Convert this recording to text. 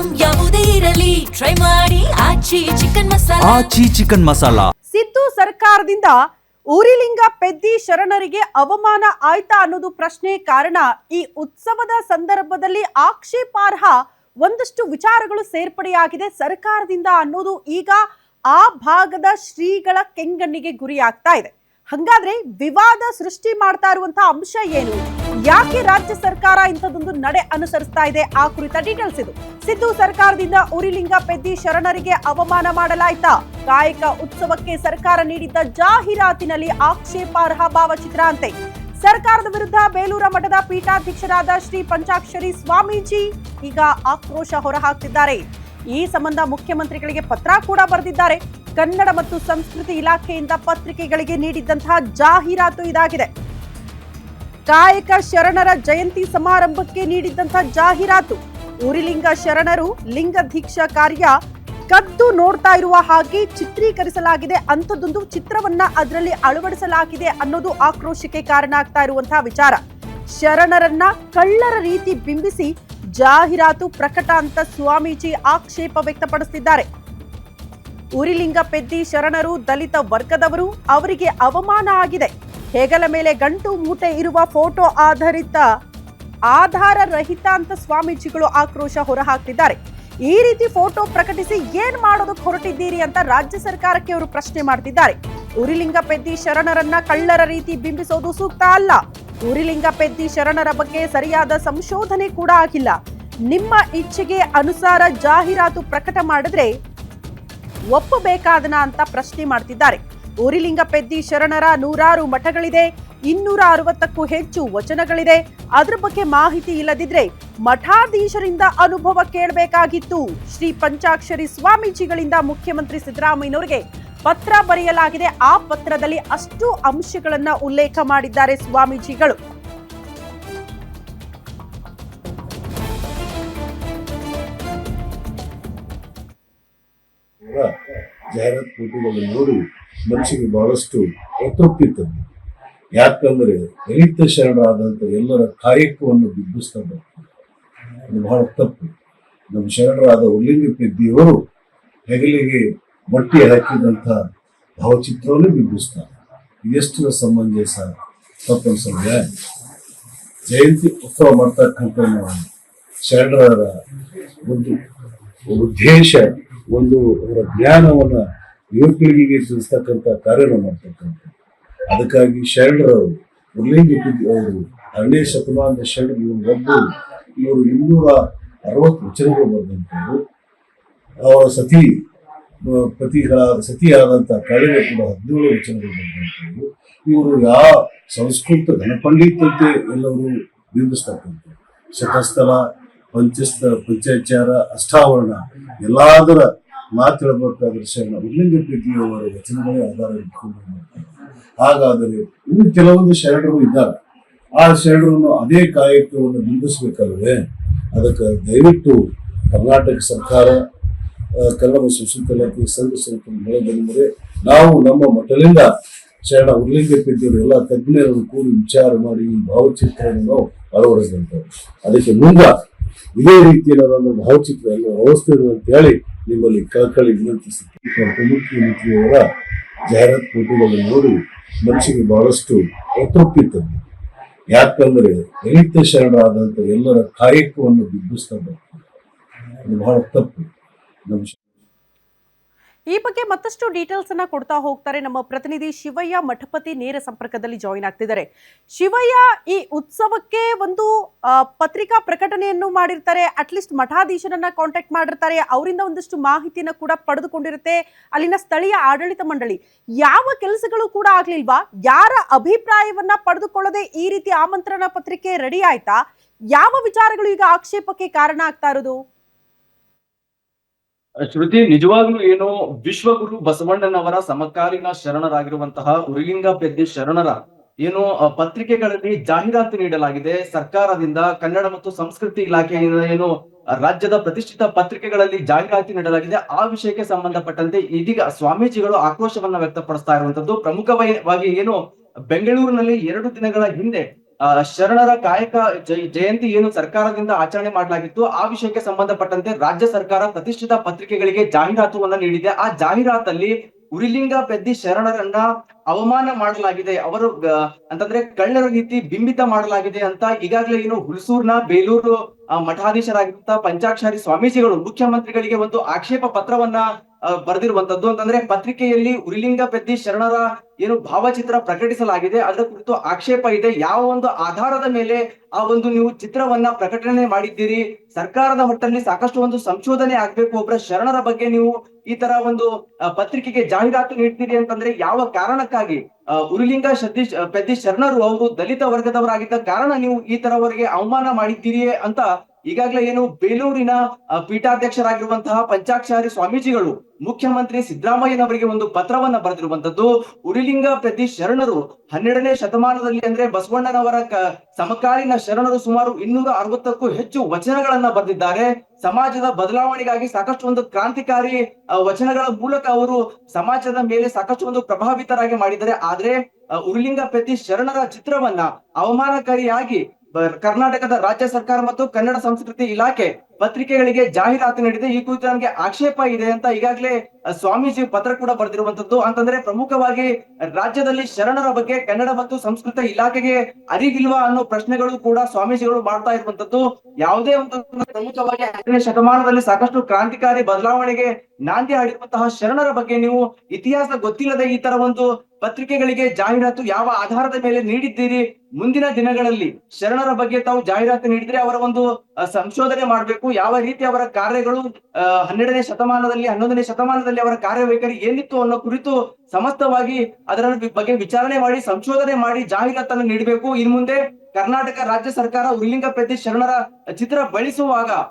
Item ಯಾವುದೇ ಇರಲಿ try ಮಾಡಿ ಆಚಿ ಚಿಕನ್ ಮಸಾಲಾ. ಸಿದ್ದು ಸರ್ಕಾರದಿಂದ ಊರಿಲಿಂಗ ಪೆದ್ದಿ ಶರಣರಿಗೆ ಅವಮಾನ ಆಯ್ತಾ ಅನ್ನೋದು ಪ್ರಶ್ನೆ. ಕಾರಣ ಈ ಉತ್ಸವದ ಸಂದರ್ಭದಲ್ಲಿ ಆಕ್ಷೇಪಾರ್ಹ ಒಂದಷ್ಟು ವಿಚಾರಗಳು ಸೇರ್ಪಡೆಯಾಗಿದೆ ಸರ್ಕಾರದಿಂದ ಅನ್ನೋದು ಈಗ ಆ ಭಾಗದ ಶ್ರೀಗಳ ಕೆಂಗಣ್ಣಿಗೆ ಗುರಿಯಾಗ್ತಾ ಇದೆ. ಹಂಗಾದ್ರೆ ವಿವಾದ ಸೃಷ್ಟಿ ಮಾಡ್ತಾ ಇರುವಂತಹ ಅಂಶ ಏನು, ಯಾಕೆ ರಾಜ್ಯ ಸರ್ಕಾರ ಇಂಥದ್ದೊಂದು ನಡೆ ಅನುಸರಿಸ್ತಾ ಇದೆ, ಆ ಕುರಿತ ಡೀಟೇಲ್ಸ್ ಇದು. ಸಿದ್ದು ಸರ್ಕಾರದಿಂದ ಊರಿಲಿಂಗ ಪೆದ್ದಿ ಶರಣರಿಗೆ ಅವಮಾನ ಮಾಡಲಾಯ್ತಾ? ಕಾಯಕ ಉತ್ಸವಕ್ಕೆ ಸರ್ಕಾರ ನೀಡಿದ್ದ ಜಾಹೀರಾತಿನಲ್ಲಿ ಆಕ್ಷೇಪಾರ್ಹ ಭಾವಚಿತ್ರ ಅಂತೆ. ಸರ್ಕಾರದ ವಿರುದ್ಧ ಬೇಲೂರ ಮಠದ ಪೀಠಾಧ್ಯಕ್ಷರಾದ ಶ್ರೀ ಪಂಚಾಕ್ಷರಿ ಸ್ವಾಮೀಜಿ ಈಗ ಆಕ್ರೋಶ ಹೊರಹಾಕ್ತಿದ್ದಾರೆ. ಈ ಸಂಬಂಧ ಮುಖ್ಯಮಂತ್ರಿಗಳಿಗೆ ಪತ್ರ ಕೂಡ ಬರೆದಿದ್ದಾರೆ. ಕನ್ನಡ ಮತ್ತು ಸಂಸ್ಕೃತಿ ಇಲಾಖೆಯಿಂದ ಪತ್ರಿಕೆಗಳಿಗೆ ನೀಡಿದ್ದಂತಹ ಜಾಹೀರಾತು ಇದಾಗಿದೆ. ಕಾಯಕ ಶರಣರ ಜಯಂತಿ ಸಮಾರಂಭಕ್ಕೆ ನೀಡಿದ್ದಂತಹ ಜಾಹೀರಾತು. ಊರಿಲಿಂಗ ಶರಣರು ಲಿಂಗ ದೀಕ್ಷಾ ಕಾರ್ಯ ಕದ್ದು ನೋಡ್ತಾ ಇರುವ ಹಾಗೆ ಚಿತ್ರೀಕರಿಸಲಾಗಿದೆ. ಅಂಥದ್ದೊಂದು ಚಿತ್ರವನ್ನ ಅದರಲ್ಲಿ ಅಳವಡಿಸಲಾಗಿದೆ ಅನ್ನೋದು ಆಕ್ರೋಶಕ್ಕೆ ಕಾರಣ ಆಗ್ತಾ ಇರುವಂತಹ ವಿಚಾರ. ಶರಣರನ್ನ ಕಳ್ಳರ ರೀತಿ ಬಿಂಬಿಸಿ ಜಾಹೀರಾತು ಪ್ರಕಟ ಅಂತ ಸ್ವಾಮೀಜಿ ಆಕ್ಷೇಪ ವ್ಯಕ್ತಪಡಿಸಿದ್ದಾರೆ. ಊರಿಲಿಂಗ ಪೆದ್ದಿ ಶರಣರು ದಲಿತ ವರ್ಗದವರು, ಅವರಿಗೆ ಅವಮಾನ ಆಗಿದೆ. ಹೆಗಲ ಮೇಲೆ ಗಂಟು ಮೂಟೆ ಇರುವ ಫೋಟೋ ಆಧಾರ ರಹಿತ ಅಂತ ಸ್ವಾಮೀಜಿಗಳು ಆಕ್ರೋಶ ಹೊರಹಾಕ್ತಿದ್ದಾರೆ. ಈ ರೀತಿ ಫೋಟೋ ಪ್ರಕಟಿಸಿ ಏನ್ ಮಾಡೋದಕ್ಕೆ ಹೊರಟಿದ್ದೀರಿ ಅಂತ ರಾಜ್ಯ ಸರ್ಕಾರಕ್ಕೆ ಅವರು ಪ್ರಶ್ನೆ ಮಾಡ್ತಿದ್ದಾರೆ. ಊರಿಲಿಂಗ ಪೆದ್ದಿ ಶರಣರನ್ನ ಕಳ್ಳರ ರೀತಿ ಬಿಂಬಿಸೋದು ಸೂಕ್ತ ಅಲ್ಲ. ಊರಿಲಿಂಗ ಪೆದ್ದಿ ಶರಣರ ಬಗ್ಗೆ ಸರಿಯಾದ ಸಂಶೋಧನೆ ಕೂಡ ಆಗಿಲ್ಲ. ನಿಮ್ಮ ಇಚ್ಛೆಗೆ ಅನುಸಾರ ಜಾಹೀರಾತು ಪ್ರಕಟ ಮಾಡಿದ್ರೆ ಒಪ್ಪಬೇಕಾದನ ಅಂತ ಪ್ರಶ್ನೆ ಮಾಡ್ತಿದ್ದಾರೆ. ಊರಿಲಿಂಗ ಪೆದ್ದಿ ಶರಣರ 100 ಮಠಗಳಿದೆ, 260ಕ್ಕೂ ಹೆಚ್ಚು ವಚನಗಳಿದೆ. ಅದ್ರ ಬಗ್ಗೆ ಮಾಹಿತಿ ಇಲ್ಲದಿದ್ರೆ ಮಠಾಧೀಶರಿಂದ ಅನುಭವ ಕೇಳಬೇಕಾಗಿತ್ತು. ಶ್ರೀ ಪಂಚಾಕ್ಷರಿ ಸ್ವಾಮೀಜಿಗಳಿಂದ ಮುಖ್ಯಮಂತ್ರಿ ಸಿದ್ದರಾಮಯ್ಯನವರಿಗೆ ಪತ್ರ ಬರೆಯಲಾಗಿದೆ. ಆ ಪತ್ರದಲ್ಲಿ ಅಷ್ಟು ಅಂಶಗಳನ್ನ ಉಲ್ಲೇಖ ಮಾಡಿದ್ದಾರೆ ಸ್ವಾಮೀಜಿಗಳು. ಜಾಹೀರಾತು ಫೋಟೋಗಳನ್ನು ನೋಡಿ ಮನುಷ್ಯನಿಗೆ ಬಹಳಷ್ಟು ಅತೃಪ್ತಿ ತಂದಿದೆ. ಯಾಕಂದ್ರೆ ದಲಿತ ಶರಣರಾದಂಥ ಎಲ್ಲರ ಕಾಯಕವನ್ನು ಬಿಂಬಿಸ್ತಾ ಬರ್ತಾರೆ. ಅದು ಬಹಳ ತಪ್ಪು. ನಮ್ಮ ಶರಣರಾದ ಊರಿಲಿಂಗ ಪೆದ್ದಿಯವರು ಹೆಗಲಿಗೆ ಬಟ್ಟೆ ಹಾಕಿದಂಥ ಭಾವಚಿತ್ರವನ್ನು ಬಿಂಬಿಸ್ತಾರೆ. ಇದೆಷ್ಟು ಸಮಂಜಸ ತಪ್ಪನ್ಸಲ್ಯ? ಜಯಂತಿ ಉತ್ಸವ ಮಾಡ್ತಕ್ಕಂಥ ಶರಣರ ಒಂದು ಉದ್ದೇಶ, ಒಂದು ಅವರ ಜ್ಞಾನವನ್ನ ಯುವಕರಿಗೆ ತಿಳಿಸ್ತಕ್ಕಂಥ ಕಾರ್ಯನ ಮಾಡ್ತಕ್ಕಂಥ. ಅದಕ್ಕಾಗಿ ಶರಣರವರು ಊರಿಲಿಂಗ ಪೆದ್ದಿ ಅವರು 2ನೇ ಶತಮಾನದ ಶರಣರು ಇವರು 260 ವಚನಗಳು ಬರೆದಂಥದ್ದು. ಅವರ ಸತಿಯಾದಂಥ ಕಾಳಿನ ಕೂಡ 17 ವಚನಗಳು ಬರೆದಂಥದ್ದು. ಇವರು ಯಾವ ಸಂಸ್ಕೃತ ಘನಪಂಡಿತಂತೆ ಎಲ್ಲರೂ ಬಿಂಬಿಸ್ತಕ್ಕಂಥ ಶತಸ್ಥಲ, ಪಂಚಾಚಾರ, ಅಷ್ಟಾವರಣ ಎಲ್ಲದರ ಮಾತಾಡಬೇಕಾದ್ರೆ ಶರಣ ಊರಿಲಿಂಗ ಪೆದ್ದಿಯವರ ವಚನಗಳೇ ಆಧಾರ ಇಟ್ಕೊಂಡು ಮಾಡ್ತಾರೆ. ಹಾಗಾದರೆ ಇನ್ನು ಕೆಲವೊಂದು ಶರಣರು ಇದ್ದಾರೆ. ಆ ಶರಣರನ್ನು ಅದೇ ಕಾಯಕವನ್ನು ಬಿಂಬಿಸಬೇಕಲ್ವೇ? ಅದಕ್ಕೆ ದಯವಿಟ್ಟು ಕರ್ನಾಟಕ ಸರ್ಕಾರ, ಕನ್ನಡ ಮತ್ತು ಸಂಸ್ಕೃತಿ ಇಲಾಖೆ ಸಂಘ ಸಂಸ್ಥೆ ಬಂದರೆ ನಾವು ನಮ್ಮ ಮಠದಿಂದ ಶರಣ ಊರಿಲಿಂಗ ಪೆದ್ದಿಯವರು ಎಲ್ಲ ತಜ್ಞರನ್ನು ಕೂಡಿ ವಿಚಾರ ಮಾಡಿ ಈ ಭಾವಚಿತ್ರವನ್ನು ನಾವು ಅಳವಡಿಸಿದಂಥವ್ರು. ಅದಕ್ಕೆ ಮುಂದೆ ಇದೇ ರೀತಿಯಲ್ಲಿ ಭಾವಚಿತ್ರ ಎಲ್ಲ ವ್ಯವಸ್ಥೆ ಅಂತ ಹೇಳಿ ನಿಮ್ಮಲ್ಲಿ ಕಳಕಳಿ ವಿನಂತಿಸುತ್ತೀವಿ. ಉಪಮುಖ್ಯಮಂತ್ರಿಯವರ ಜಾಹೀರಾತು ಫೋಟೋಗಳನ್ನು ನೋಡಿ ಮನುಷ್ಯನಿಗೆ ಬಹಳಷ್ಟು ಅತೃಪ್ತಿ ತಂದಿದೆ. ಯಾಕಂದ್ರೆ ದಲಿತ ಶರಣರಾದಂಥ ಎಲ್ಲರ ಕಾಯಕವನ್ನು ಬಿಂಬಿಸ್ತಾ ಬರ್ತಾರೆ. ಅದು ಬಹಳ ತಪ್ಪು. ನಮ್ಮ ಈ ಬಗ್ಗೆ ಮತ್ತಷ್ಟು ಡೀಟೇಲ್ಸ್ ಅನ್ನ ಕೊಡ್ತಾ ಹೋಗ್ತಾರೆ ನಮ್ಮ ಪ್ರತಿನಿಧಿ ಶಿವಯ್ಯ ಮಠಪತಿ ನೇರ ಸಂಪರ್ಕದಲ್ಲಿ ಜಾಯಿನ್ ಆಗ್ತಿದ್ದಾರೆ. ಶಿವಯ್ಯ, ಈ ಉತ್ಸವಕ್ಕೆ ಒಂದು ಪತ್ರಿಕಾ ಪ್ರಕಟಣೆಯನ್ನು ಮಾಡಿರ್ತಾರೆ, ಅಟ್ಲೀಸ್ಟ್ ಮಠಾಧೀಶರನ್ನ ಕಾಂಟ್ಯಾಕ್ಟ್ ಮಾಡಿರ್ತಾರೆ, ಅವರಿಂದ ಒಂದಷ್ಟು ಮಾಹಿತಿಯನ್ನು ಕೂಡ ಪಡೆದುಕೊಂಡಿರುತ್ತೆ ಅಲ್ಲಿನ ಸ್ಥಳೀಯ ಆಡಳಿತ ಮಂಡಳಿ. ಯಾವ ಕೆಲಸಗಳು ಕೂಡ ಆಗ್ಲಿಲ್ವಾ? ಯಾರ ಅಭಿಪ್ರಾಯವನ್ನ ಪಡೆದುಕೊಳ್ಳದೆ ಈ ರೀತಿ ಆಮಂತ್ರಣ ಪತ್ರಿಕೆ ರೆಡಿ ಆಯ್ತಾ? ಯಾವ ವಿಚಾರಗಳು ಈಗ ಆಕ್ಷೇಪಕ್ಕೆ ಕಾರಣ ಆಗ್ತಾ ಇರೋದು? ಶ್ರುತಿ, ನಿಜವಾಗ್ಲೂ ಏನು ವಿಶ್ವಗುರು ಬಸವಣ್ಣನವರ ಸಮಕಾಲೀನ ಶರಣರಾಗಿರುವಂತಹ ಊರಿಲಿಂಗ ಪೆದ್ದಿ ಶರಣರ ಏನು ಪತ್ರಿಕೆಗಳಲ್ಲಿ ಜಾಹೀರಾತು ನೀಡಲಾಗಿದೆ ಸರ್ಕಾರದಿಂದ. ಕನ್ನಡ ಮತ್ತು ಸಂಸ್ಕೃತಿ ಇಲಾಖೆಯಿಂದ ಏನು ರಾಜ್ಯದ ಪ್ರತಿಷ್ಠಿತ ಪತ್ರಿಕೆಗಳಲ್ಲಿ ಜಾಹೀರಾತು ನೀಡಲಾಗಿದೆ. ಆ ವಿಷಯಕ್ಕೆ ಸಂಬಂಧಪಟ್ಟಂತೆ ಇದೀಗ ಸ್ವಾಮೀಜಿಗಳು ಆಕ್ರೋಶವನ್ನ ವ್ಯಕ್ತಪಡಿಸ್ತಾ ಇರುವಂತದ್ದು. ಪ್ರಮುಖವಾಗಿ ಏನು ಬೆಂಗಳೂರಿನಲ್ಲಿ 2 ದಿನಗಳ ಹಿಂದೆ ಶರಣರ ಕಾಯಕ ಜಯಂತಿ ಏನು ಸರ್ಕಾರದಿಂದ ಆಚರಣೆ ಮಾಡಲಾಗಿತ್ತು ಆ ವಿಷಯಕ್ಕೆ ಸಂಬಂಧಪಟ್ಟಂತೆ ರಾಜ್ಯ ಸರ್ಕಾರ ಪ್ರತಿಷ್ಠಿತ ಪತ್ರಿಕೆಗಳಿಗೆ ಜಾಹೀರಾತುವನ್ನ ನೀಡಿದೆ. ಆ ಜಾಹೀರಾತಲ್ಲಿ ಉರಿಲಿಂಗ ಪೆದ್ದಿ ಶರಣರನ್ನ ಅವಮಾನ ಮಾಡಲಾಗಿದೆ, ಅವರು ಅಂತಂದ್ರೆ ಕಳ್ಳರ ರೀತಿ ಬಿಂಬಿತ ಮಾಡಲಾಗಿದೆ ಅಂತ ಈಗಾಗಲೇ ಏನು ಹುಣಸೂರ್ನ ಬೇಲೂರು ಮಠಾಧೀಶರಾಗಿರುವಂತಹ ಪಂಚಾಕ್ಷರಿ ಸ್ವಾಮೀಜಿಗಳು ಮುಖ್ಯಮಂತ್ರಿಗಳಿಗೆ ಒಂದು ಆಕ್ಷೇಪ ಪತ್ರವನ್ನ ಬರೆದಿರುವಂತದ್ದು. ಅಂತಂದ್ರೆ ಪತ್ರಿಕೆಯಲ್ಲಿ ಉರಿಲಿಂಗ ಪೆದ್ದಿ ಶರಣರ ಏನು ಭಾವಚಿತ್ರ ಪ್ರಕಟಿಸಲಾಗಿದೆ, ಅದರ ಕುರಿತು ಆಕ್ಷೇಪ ಇದೆ. ಯಾವ ಒಂದು ಆಧಾರದ ಮೇಲೆ ಆ ಒಂದು ನೀವು ಚಿತ್ರವನ್ನ ಪ್ರಕಟಣೆ ಮಾಡಿದ್ದೀರಿ? ಸರ್ಕಾರದ ಮಟ್ಟದಲ್ಲಿ ಸಾಕಷ್ಟು ಒಂದು ಸಂಶೋಧನೆ ಆಗ್ಬೇಕು. ಒಬ್ಬರ ಶರಣರ ಬಗ್ಗೆ ನೀವು ಈ ತರ ಒಂದು ಪತ್ರಿಕೆಗೆ ಜಾಹೀರಾತು ನೀಡ್ತೀರಿ ಅಂತಂದ್ರೆ ಯಾವ ಕಾರಣಕ್ಕಾಗಿ? ಉರಿಲಿಂಗ ಪೆದ್ದಿ ಶರಣರು ಅವರು ದಲಿತ ವರ್ಗದವರಾಗಿದ್ದ ಕಾರಣ ನೀವು ಈ ತರವರೆಗೆ ಅವಮಾನ ಮಾಡಿದ್ದೀರಿಯೇ ಅಂತ ಈಗಾಗಲೇ ಏನು ಬೇಲೂರಿನ ಪೀಠಾಧ್ಯಕ್ಷರಾಗಿರುವಂತಹ ಪಂಚಾಕ್ಷರಿ ಸ್ವಾಮೀಜಿಗಳು ಮುಖ್ಯಮಂತ್ರಿ ಸಿದ್ದರಾಮಯ್ಯನವರಿಗೆ ಒಂದು ಪತ್ರವನ್ನ ಬರೆದಿರುವಂತದ್ದು. ಉರಿಲಿಂಗ ಪೆದ್ದಿ ಶರಣರು 12ನೇ ಶತಮಾನದಲ್ಲಿ ಅಂದ್ರೆ ಬಸವಣ್ಣನವರ ಸಮಕಾಲೀನ ಶರಣರು ಸುಮಾರು 260ಕ್ಕೂ ಹೆಚ್ಚು ವಚನಗಳನ್ನ ಬರೆದಿದ್ದಾರೆ. ಸಮಾಜದ ಬದಲಾವಣೆಗಾಗಿ ಸಾಕಷ್ಟು ಒಂದು ಕ್ರಾಂತಿಕಾರಿ ವಚನಗಳ ಮೂಲಕ ಅವರು ಸಮಾಜದ ಮೇಲೆ ಸಾಕಷ್ಟು ಒಂದು ಪ್ರಭಾವಿತರಾಗಿ ಮಾಡಿದ್ದಾರೆ. ಆದ್ರೆ ಉರಿಲಿಂಗ ಪೆದ್ದಿ ಶರಣರ ಚಿತ್ರವನ್ನ ಅವಮಾನಕಾರಿಯಾಗಿ ಕರ್ನಾಟಕದ ರಾಜ್ಯ ಸರ್ಕಾರ ಮತ್ತು ಕನ್ನಡ ಸಂಸ್ಕೃತಿ ಇಲಾಖೆ ಪತ್ರಿಕೆಗಳಿಗೆ ಜಾಹೀರಾತು ನೀಡಿದೆ. ಈ ಕುರಿತು ನನಗೆ ಆಕ್ಷೇಪ ಇದೆ ಅಂತ ಈಗಾಗಲೇ ಸ್ವಾಮೀಜಿ ಪತ್ರ ಕೂಡ ಬರೆದಿರುವಂತದ್ದು. ಅಂತಂದ್ರೆ ಪ್ರಮುಖವಾಗಿ ರಾಜ್ಯದಲ್ಲಿ ಶರಣರ ಬಗ್ಗೆ ಕನ್ನಡ ಮತ್ತು ಸಂಸ್ಕೃತಿ ಇಲಾಖೆಗೆ ಅರಿವಿಲ್ವಾ ಅನ್ನೋ ಪ್ರಶ್ನೆಗಳು ಕೂಡ ಸ್ವಾಮೀಜಿಗಳು ಮಾಡ್ತಾ ಇರುವಂತದ್ದು. ಯಾವುದೇ ಒಂದು ಪ್ರಮುಖವಾಗಿ 12ನೇ ಶತಮಾನದಲ್ಲಿ ಸಾಕಷ್ಟು ಕ್ರಾಂತಿಕಾರಿ ಬದಲಾವಣೆಗೆ ನಾಂದಿ ಹಾಡಿರುವಂತಹ ಶರಣರ ಬಗ್ಗೆ ನೀವು ಇತಿಹಾಸ ಗೊತ್ತಿಲ್ಲದೆ ಈ ತರ ಒಂದು ಪತ್ರಿಕೆಗಳಿಗೆ ಜಾಹೀರಾತು ಯಾವ ಆಧಾರದ ಮೇಲೆ ನೀಡಿದ್ದೀರಿ? ಮುಂದಿನ ದಿನಗಳಲ್ಲಿ ಶರಣರ ಬಗ್ಗೆ ತಾವು ಜಾಹೀರಾತು ನೀಡಿದ್ರೆ ಅವರ ಒಂದು ಸಂಶೋಧನೆ ಮಾಡಬೇಕು. ಯಾವ ರೀತಿ ಅವರ ಕಾರ್ಯಗಳು 12ನೇ ಶತಮಾನದಲ್ಲಿ 11ನೇ ಶತಮಾನದಲ್ಲಿ ಅವರ ಕಾರ್ಯವೈಖರಿ ಏನಿತ್ತು ಅನ್ನೋ ಕುರಿತು ಸಮಸ್ತವಾಗಿ ಅದರ ಬಗ್ಗೆ ವಿಚಾರಣೆ ಮಾಡಿ ಸಂಶೋಧನೆ ಮಾಡಿ ಜಾಹೀರಾತನ್ನು ನೀಡಬೇಕು. ಇನ್ನು ಮುಂದೆ ಕರ್ನಾಟಕ ರಾಜ್ಯ ಸರ್ಕಾರ ಉರಿಲಿಂಗ ಪೆದ್ದಿ ಶರಣರ ಚಿತ್ರ ಬಳಸುವಾಗ